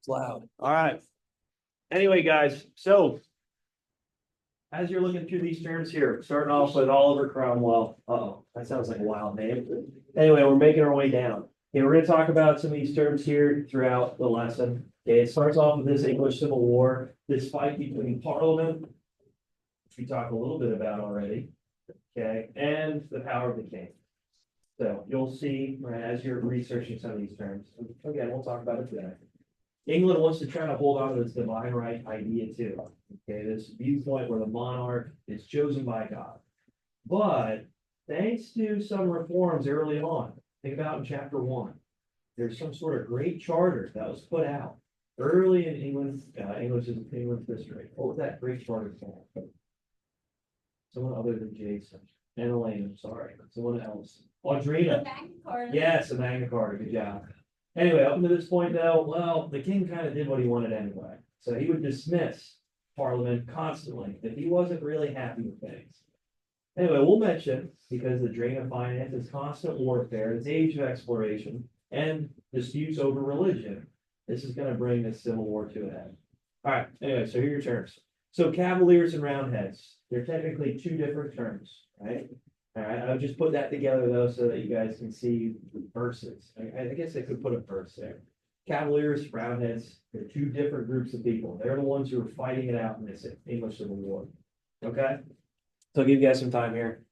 loud. All right. Anyway, guys, so as you're looking through these terms here, starting off with Oliver Cromwell. Uh-oh, that sounds like a wild name. Anyway, we're making our way down. Okay, we're going to talk about some of these terms here throughout the lesson. Okay, it starts off with this English Civil War, this fight between Parliament, which we talked a little bit about already, okay, and the power of the king. So you'll see, right, as you're researching some of these terms, again, we'll talk about it today. England wants to try to hold on to this divine right idea too. Okay, this viewpoint where the monarch is chosen by God. But thanks to some reforms early on, think about in chapter 1, there's some sort of great charter that was put out early in England's history. What was that great charter called? Someone other than Jason and Elaine, I'm sorry, someone else. Audrina. Yes, the Magna Carta. Good job. Anyway, up to this point, though, well, the king kind of did what he wanted anyway. So he would dismiss Parliament constantly if he wasn't really happy with things. Anyway, we'll mention, because the drain of finance is constant warfare, it's age of exploration, and disputes over religion. This is going to bring this civil war to an end. All right, anyway, so here are your terms. So cavaliers and roundheads, they're technically two different terms, right? All right, I'll just put that together though, so that you guys can see the verses. I guess I could put a verse there. Cavaliers, roundheads, they're two different groups of people. They're the ones who are fighting it out in this English Civil War. Okay? So I'll give you guys some time here.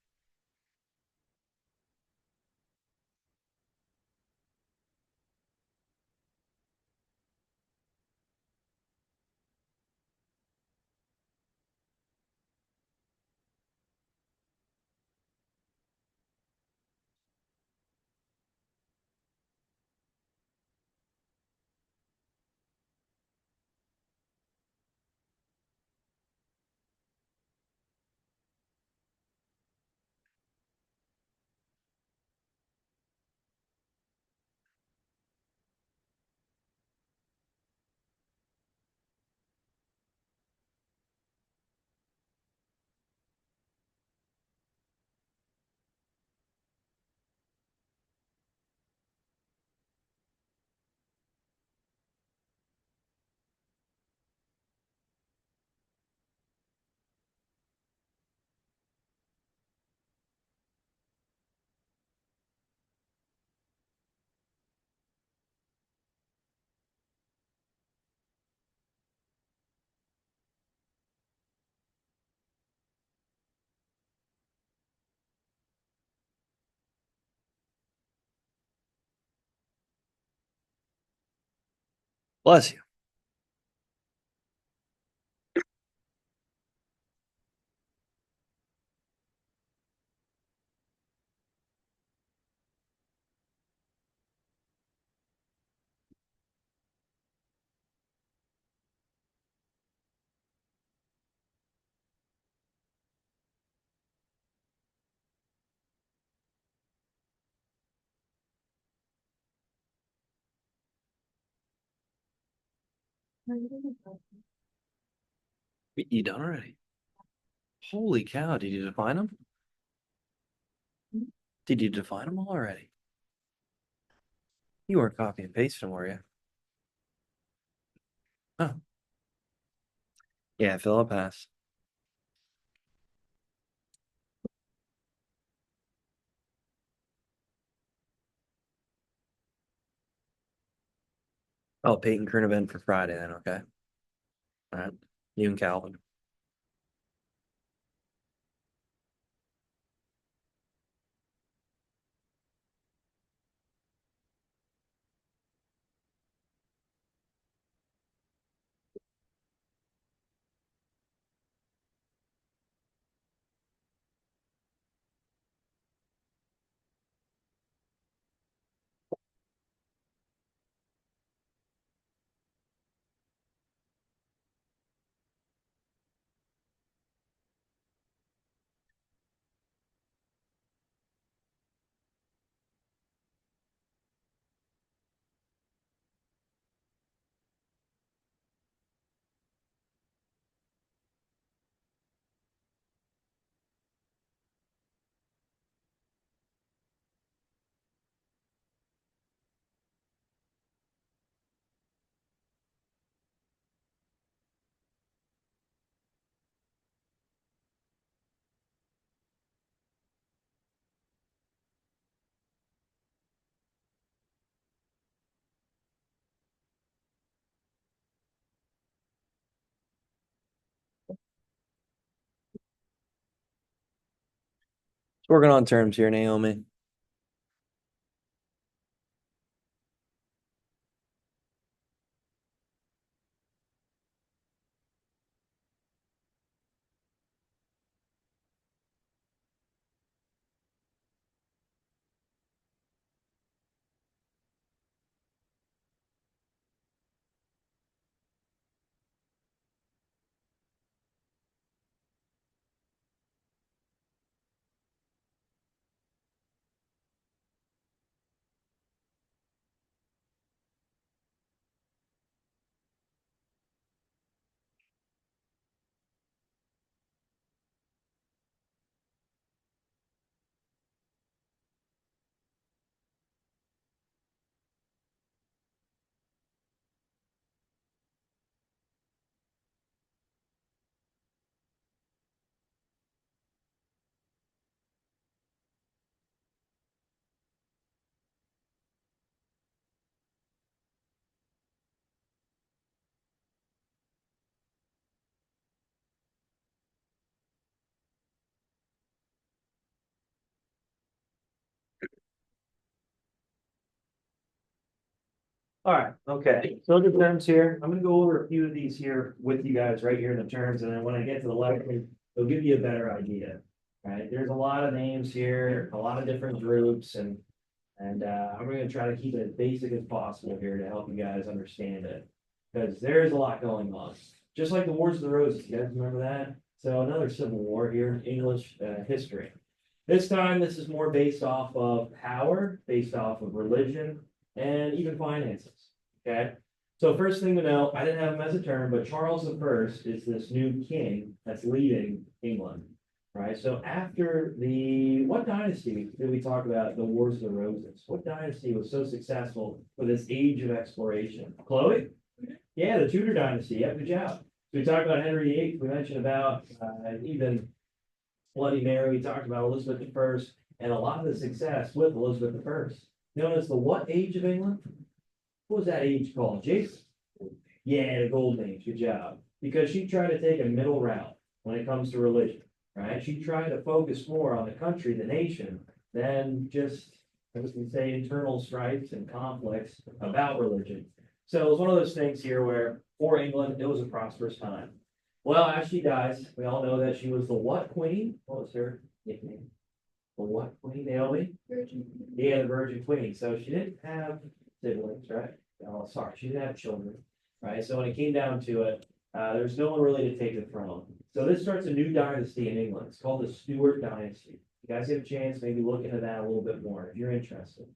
Bless you. You done already? Holy cow, did you define them? Did you define them all already? You weren't copy and pasting, were you? Oh. Yeah, Philip pass. Oh, Peyton current event for Friday then, okay. All right. You and Calvin. Working on terms here, Naomi. All right, okay. So the terms here, I'm gonna go over a few of these here with you guys right here in the terms, and then when I get to the lesson, it'll give you a better idea. Right, there's a lot of names here, a lot of different groups, and I'm gonna try to keep it as basic as possible here to help you guys understand it. Because there's a lot going on. Just like the Wars of the Roses, you guys remember that? So another civil war here in English history. This time, this is more based off of power, based off of religion, and even finances. Okay. So first thing to know, I didn't have him as a term, but Charles the First is this new king that's leading England. Right. So after what dynasty did we talk about the Wars of the Roses? What dynasty was so successful for this age of exploration? Chloe? Yeah, the Tudor dynasty. Yeah, good job. So we talked about Henry VIII. We mentioned about even Bloody Mary. We talked about Elizabeth the First, and a lot of the success with Elizabeth the First. Known as the what age of England? What was that age called, Jason? Yeah, the Golden Age. Good job. Because she tried to take a middle route when it comes to religion, right? She tried to focus more on the country, the nation, than just, as we say, internal strifes and conflicts about religion. So it was one of those things here where for England, it was a prosperous time. Well, as she dies, we all know that she was the what queen? What was her nickname? The what queen, Naomi? Virgin. Yeah, the Virgin Queen. So she didn't have siblings, right? Oh, sorry, she didn't have children, right? So when it came down to it, there's no one really to take the throne. So this starts a new dynasty in England. It's called the Stuart dynasty. You guys have a chance, maybe look into that a little bit more if you're interested.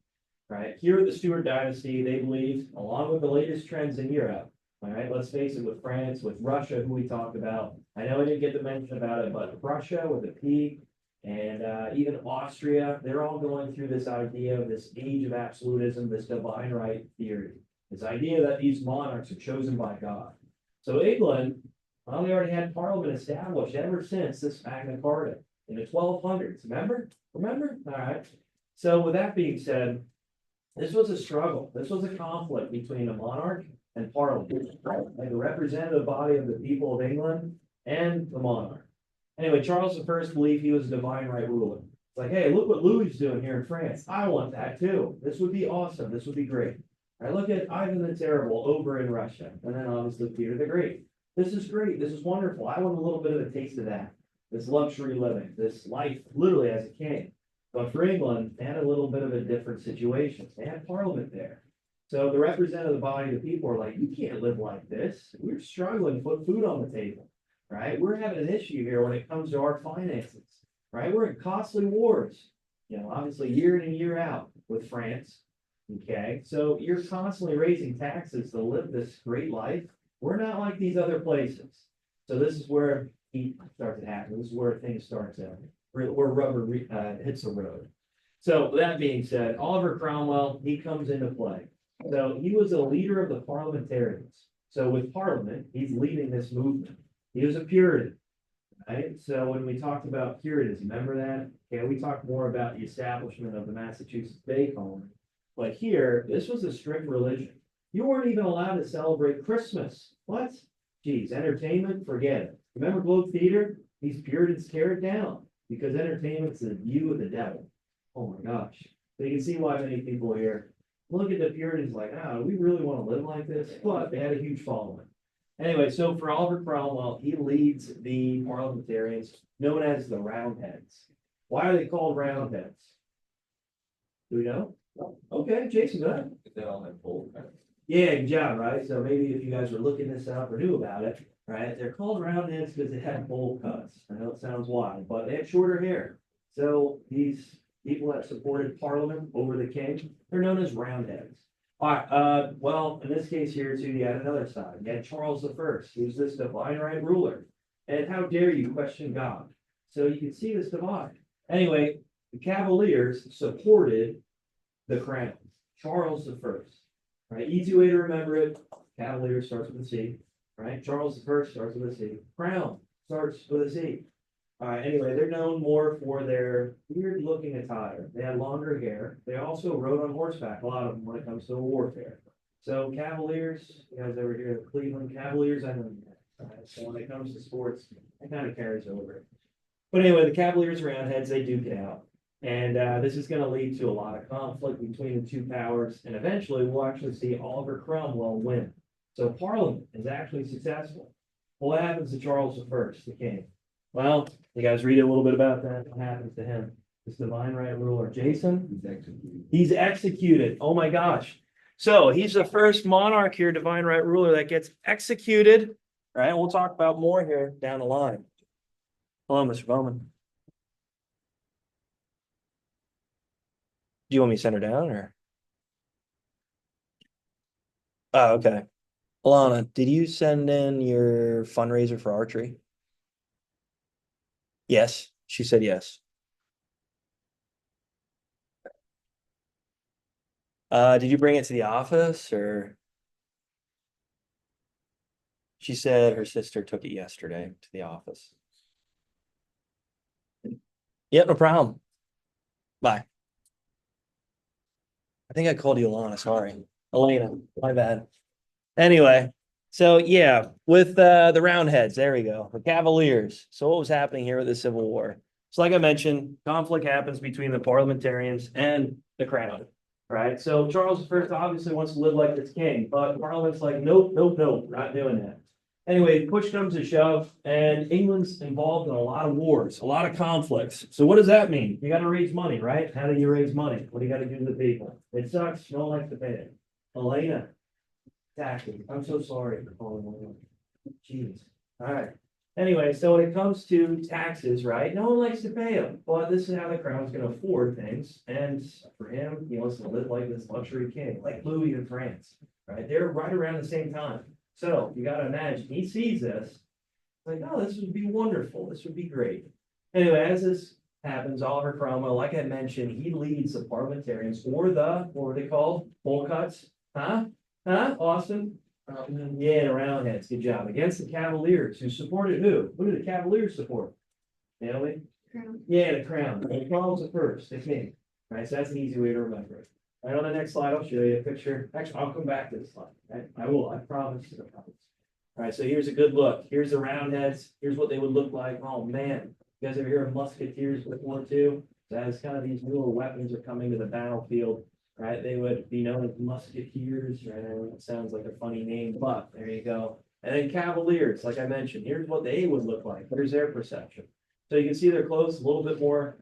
Right? Here at the Stuart dynasty, they believed, along with the latest trends in Europe, all right, let's face it, with France, with Russia, who we talked about. I know I didn't get to mention about it, but Russia with a P, and even Austria, they're all going through this idea of this age of absolutism, this divine right theory, this idea that these monarchs are chosen by God. So England, well, they already had parliament established ever since this Magna Carta in the 1200s. Remember? All right. So with that being said, this was a struggle. This was a conflict between a monarch and parliament, like the representative body of the people of England and the monarch. Anyway, Charles the First believed he was a divine right ruler. It's like, hey, look what Louis is doing here in France. I want that too. This would be awesome. This would be great. All right, look at Ivan the Terrible over in Russia, and then obviously Peter the Great. This is great. This is wonderful. I want a little bit of a taste of that. This luxury living, this life, literally as a king. But for England, they had a little bit of a different situation. They had parliament there. So the representative body of the people are like, you can't live like this. We're struggling to put food on the table, right? We're having an issue here when it comes to our finances, right? We're in costly wars, obviously year in and year out with France. Okay, so you're constantly raising taxes to live this great life. We're not like these other places. So this is where heat starts to happen. This is where things start to where rubber hits the road. So that being said, Oliver Cromwell, he comes into play. So he was a leader of the parliamentarians. So with Parliament, he's leading this movement. He was a Puritan, right? So when we talked about Puritans, remember that? Okay, we talked more about the establishment of the Massachusetts Bay Colony. But here, this was a strict religion. You weren't even allowed to celebrate Christmas. What? Geez, entertainment, forget it. Remember Globe Theater? These Puritans tear it down. because entertainment's the view of the devil. Oh my gosh. So you can see why many people here look at the Puritans like, do we really want to live like this? But they had a huge following. Anyway, so for Oliver Cromwell, he leads the parliamentarians known as the Roundheads. Why are they called Roundheads? Do we know? Okay, Jason, go ahead. They all have bold. Yeah, good job, right? So maybe if you guys were looking this up or knew about it, right? They're called Roundheads because they have bowl cuts. I know it sounds wild, but they have shorter hair. So these people that supported Parliament over the king, they're known as Roundheads. All right, well, in this case here too, you had another side. You had Charles the First, who's this divine right ruler. And how dare you question God? So you can see this divide. Anyway, the Cavaliers supported the crown, Charles the First. Right, easy way to remember it. Cavalier starts with a C, right? Charles the First starts with a C. Crown starts with a C. All right, anyway, they're known more for their weird looking attire. They had longer hair. They also rode on horseback, a lot of them when it comes to warfare. So Cavaliers, you guys ever hear of Cleveland Cavaliers? I know that. So when it comes to sports, it kind of carries over. But anyway, the Cavaliers Roundheads, they duke it out. And this is going to lead to a lot of conflict between the two powers. And eventually we'll actually see Oliver Cromwell win. So Parliament is actually successful. Well, what happens to Charles I, the king? Well, you guys read a little bit about that. What happens to him? This divine right ruler, Jason? He's executed. Oh my gosh. So he's the first monarch here, divine right ruler, that gets executed. Right? We'll talk about more here down the line. Hello, Mr. Bowman. Do you want me to send her down or? Oh, okay. Alana, did you send in your fundraiser for archery? Yes, she said yes. Did you bring it to the office or? She said her sister took it yesterday to the office. Yep, no problem. Bye. I think I called you Alana, sorry. Elena, my bad. Anyway, so yeah, with the Roundheads, there we go. The Cavaliers. So what was happening here with the Civil War? So like I mentioned, conflict happens between the parliamentarians and the crown, right? So Charles I obviously wants to live like this king, but Parliament's like, nope, nope, nope, we're not doing that. Anyway, push comes to shove, and England's involved in a lot of wars, a lot of conflicts. So what does that mean? You got to raise money, right? How do you raise money? What do you got to do to the people? It sucks. No one likes to pay it. Elena, taxes. I'm so sorry for calling one. Jeez. All right. Anyway, so when it comes to taxes, right? No one likes to pay them, but this is how the crown's going to afford things. And for him, he wants to live like this luxury king, like Louis in France, right? They're right around the same time. So you got to imagine he sees this, like, oh, this would be wonderful. This would be great. Anyway, as this happens, Oliver Cromwell, like I mentioned, he leads the parliamentarians or what were they called? Bowl cuts? Huh? Austin? Yeah, the Roundheads. Good job. Against the Cavaliers, who supported who? Who did the Cavaliers support? Naomi? Crown. Yeah, the crown. And Charles the First, the king. Right, so that's an easy way to remember it. Right, on the next slide, I'll show you a picture. Actually, I'll come back to this slide. Right? I will, I promise. I promise. All right, so here's a good look. Here's the Roundheads. Here's what they would look like. Oh man, you guys ever hear of musketeers before too? That is kind of these newer weapons are coming to the battlefield. Right, they would be known as musketeers. Right, I know it sounds like a funny name, but there you go. And then Cavaliers, like I mentioned, here's what they would look like. Here's their perception. So you can see their clothes a little bit more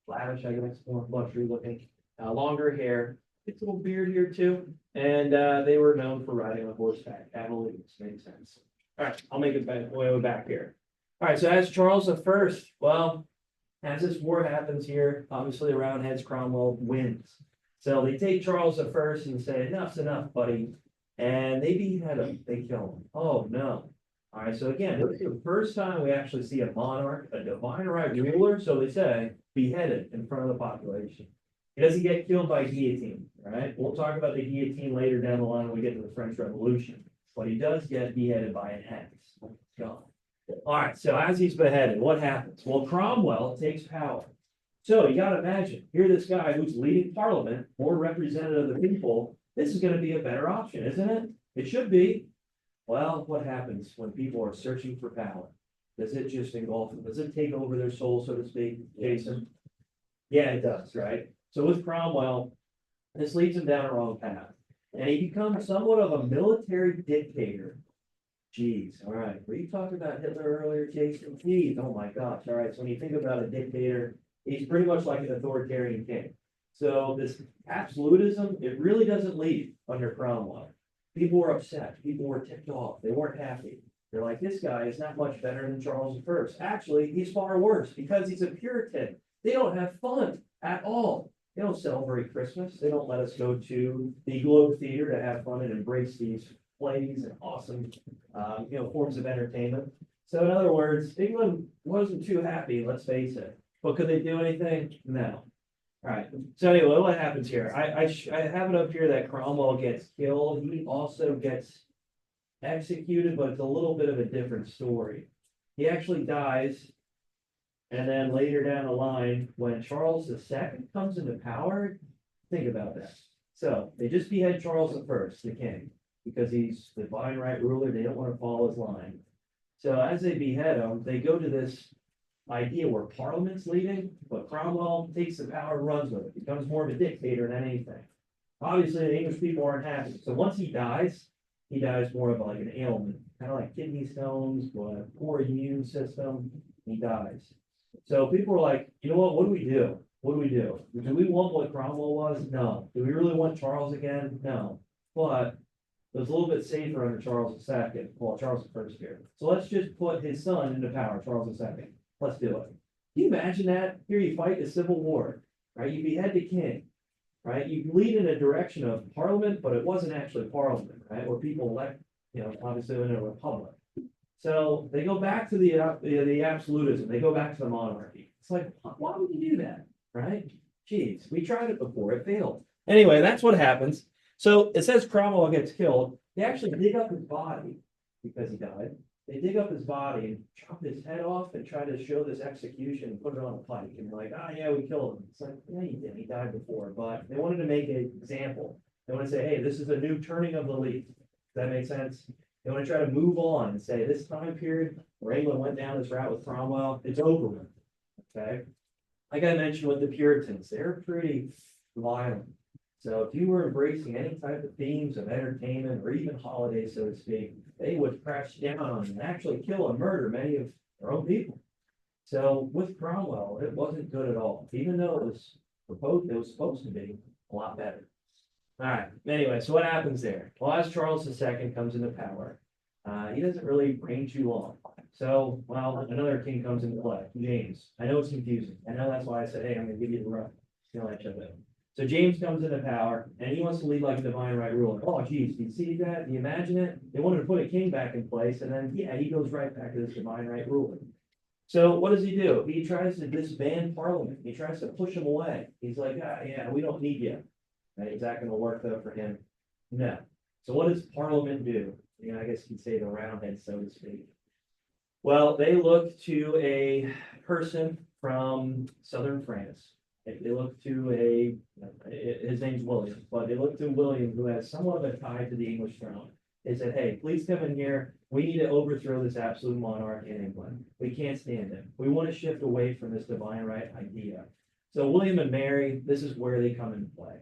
lavish, I guess, more luxury looking. Longer hair, it's a little beard here too, and they were known for riding on horseback. Cavaliers, makes sense. All right, I'll make it back way back here. All right, so as Charles I, well, as this war happens here, obviously the Roundheads, Cromwell wins. So they take Charles I and say, enough's enough, buddy, and they behead him. They kill him. Oh no! All right, so again, this is the first time we actually see a monarch, a divine right ruler, so they say, beheaded in front of the population. He doesn't get killed by guillotine, right? We'll talk about the guillotine later down the line when we get to the French Revolution. But he does get beheaded by an axe. God. All right, so as he's beheaded, what happens? Well, Cromwell takes power. So you got to imagine, here this guy who's leading Parliament, more representative of the people, this is going to be a better option, isn't it? It should be. Well, what happens when people are searching for power? Does it just engulf them? Does it take over their soul, so to speak, Jason? Yeah, it does, right? So with Cromwell, this leads him down a wrong path. And he becomes somewhat of a military dictator. Geez, all right. Were you talking about Hitler earlier, Jason? Geez, oh my gosh. All right. So when you think about a dictator, he's pretty much like an authoritarian king. So this absolutism, it really doesn't lead under Cromwell. People were upset. People were ticked off. They weren't happy. They're like, this guy is not much better than Charles I. Actually, he's far worse because he's a Puritan. They don't have fun at all. They don't celebrate Christmas. They don't let us go to the Globe Theater to have fun and embrace these plays and awesome, forms of entertainment. So in other words, England wasn't too happy, let's face it. But could they do anything? No. All right. So anyway, what happens here? I have it up here that Cromwell gets killed. He also gets executed, but it's a little bit of a different story. He actually dies. And then later down the line, when Charles II comes into power, think about that. So they just behead Charles I, the king, because he's the divine right ruler. They don't want to follow his line. So as they behead him, they go to this idea where Parliament's leading, but Cromwell takes the power and runs with it, becomes more of a dictator than anything. Obviously, the English people aren't happy. So once he dies more of like an ailment, kind of like kidney stones, poor immune system. He dies. So people were like, you know what do we do? What do we do? Do we want what Cromwell was? No. Do we really want Charles again? No. But it was a little bit safer under Charles II, well, Charles I here. So let's just put his son into power, Charles II. Let's do it. Can you imagine that? Here you fight a civil war, right? You behead the king, right? You lead in a direction of parliament, but it wasn't actually parliament, right? Where people elect, obviously in a republic. So they go back to the absolutism. They go back to the monarchy. It's like, why would you do that, right? Jeez, we tried it before. It failed. Anyway, that's what happens. So it says Cromwell gets killed. They actually dig up his body because he died. They dig up his body and chop his head off and try to show this execution and put it on a pike. And they're like, oh yeah, we killed him. It's like, yeah, you did. He died before. But they wanted to make an example. They want to say, hey, this is a new turning of the leaf. Does that make sense? They want to try to move on and say this time period where England went down this route with Cromwell, it's over with. Okay. Like I mentioned with the Puritans, they're pretty violent. So if you were embracing any type of themes of entertainment or even holidays, so to speak, they would crash down on and actually kill and murder many of their own people. So with Cromwell, it wasn't good at all, even though it was supposed to be a lot better. All right. Anyway, so what happens there? Well, as Charles II comes into power, he doesn't really reign too long. So, well, another king comes into play, James. I know it's confusing. I know that's why I said, hey, I'm going to give you the run. So James comes into power, and he wants to lead like a divine right ruler. Oh, geez, do you see that? Do you imagine it? They wanted to put a king back in place, and then, yeah, he goes right back to this divine right ruler. So what does he do? He tries to disband Parliament. He tries to push him away. He's like, yeah, we don't need you. Is that going to work though for him? No. So what does Parliament do? I guess you'd say the roundhead, so to speak. Well, they look to a person from southern France. They look to his name's William, but they look to William, who has somewhat of a tie to the English throne. They said, hey, please come in here. We need to overthrow this absolute monarch in England. We can't stand it. We want to shift away from this divine right idea. So William and Mary, this is where they come into play.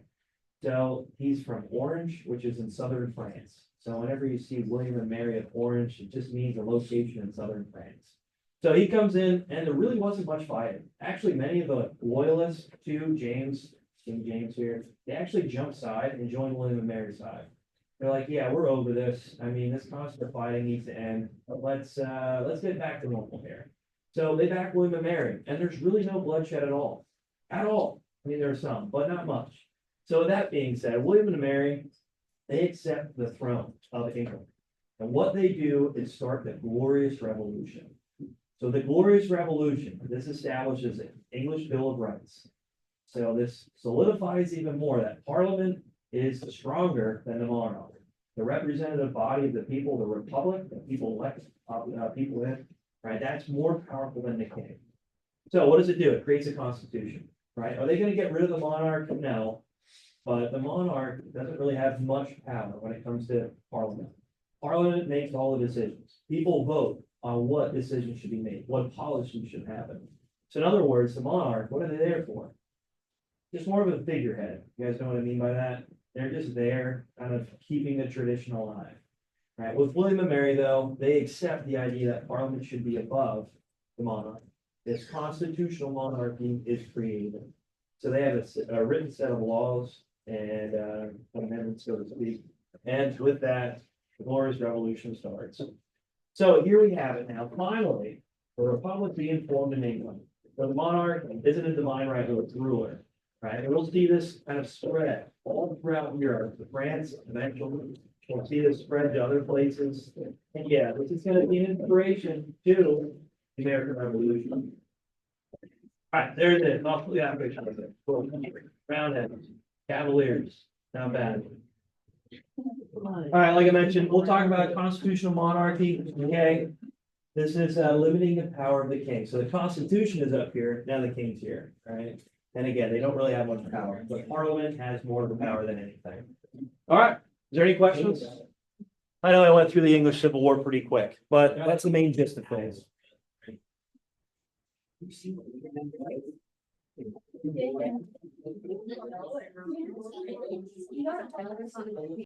So he's from Orange, which is in southern France. So whenever you see William and Mary of Orange, it just means a location in southern France. So he comes in, and there really wasn't much fighting. Actually, many of the loyalists to King James here, they actually jumped side and joined William and Mary's side. They're like, yeah, we're over this. I mean, this constant fighting needs to end. But let's get back to normal here. So they back William and Mary, and there's really no bloodshed at all. At all. I mean, there's some, but not much. So that being said, William and Mary, they accept the throne of England. And what they do is start the Glorious Revolution. So the Glorious Revolution, this establishes an English Bill of Rights. So this solidifies even more that Parliament is stronger than the monarch. The representative body of the people, the republic, the people elect people in, right? That's more powerful than the king. So what does it do? It creates a constitution, right? Are they going to get rid of the monarch? No. But the monarch doesn't really have much power when it comes to Parliament. Parliament makes all the decisions. People vote on what decisions should be made, what policy should happen. So in other words, the monarch, what are they there for? Just more of a figurehead. You guys know what I mean by that? They're just there, kind of keeping the tradition alive. Right? With William and Mary, though, they accept the idea that Parliament should be above the monarch. This constitutional monarchy is created. So they have a written set of laws and amendments, so to speak. And with that, the glorious revolution starts. So here we have it now. Finally, the republic being formed in England. So the monarch isn't a divine right, but it's ruler. Right? And we'll see this kind of spread all throughout Europe, France eventually. We'll see this spread to other places. And yeah, this is going to be an inspiration to the American Revolution. All right, there it is. Yeah, picture of it. Cool. Roundheads, Cavaliers, not bad. All right, like I mentioned, we'll talk about constitutional monarchy. Okay, this is limiting the power of the king. So the Constitution is up here. Now the king's here. Right, and again, they don't really have much power, but Parliament has more of the power than anything. All right, is there any questions? I know I went through the English Civil War pretty quick, but that's the main gist of things.